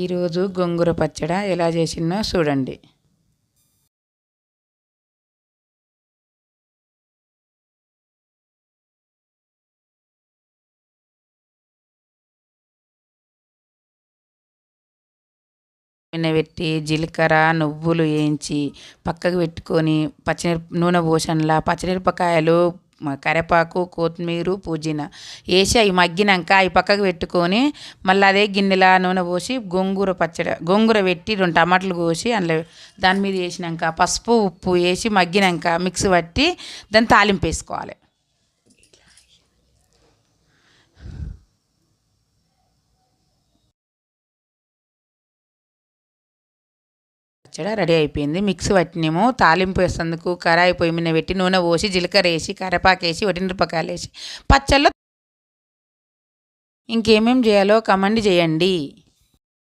ఈరోజు గోంగూర పచ్చడి ఎలా చేసినో చూడండి. పెట్టి జీలకర్ర నువ్వులు వేయించి పక్కకు పెట్టుకొని నూనె పోసంలా పచ్చిమిరపకాయలు కరివేపాకు కొత్తిమీర పుదీనా వేసి అవి మగ్గినాక అవి పక్కకు పెట్టుకొని మళ్ళీ అదే గిన్నెలో నూనె పోసి గోంగూర పెట్టి 2 టమాటాలు కోసి అందులో దాని మీద వేసినాక పసుపు ఉప్పు వేసి మగ్గినాక మిక్సీ పట్టి దాన్ని తాలింపు వేసుకోవాలి. పచ్చడి రెడీ అయిపోయింది. మిక్సీ పట్టినేమో తాలింపు వేసేందుకు కడాయి పొయ్యి మీద పెట్టి నూనె పోసి జీలకర్ర వేసి కరివేపాకు వేసి వట్టిమిరపకాయలు వేసి పచ్చళ్ళు ఇంకేమేం చేయాలో కమెంట్ చేయండి.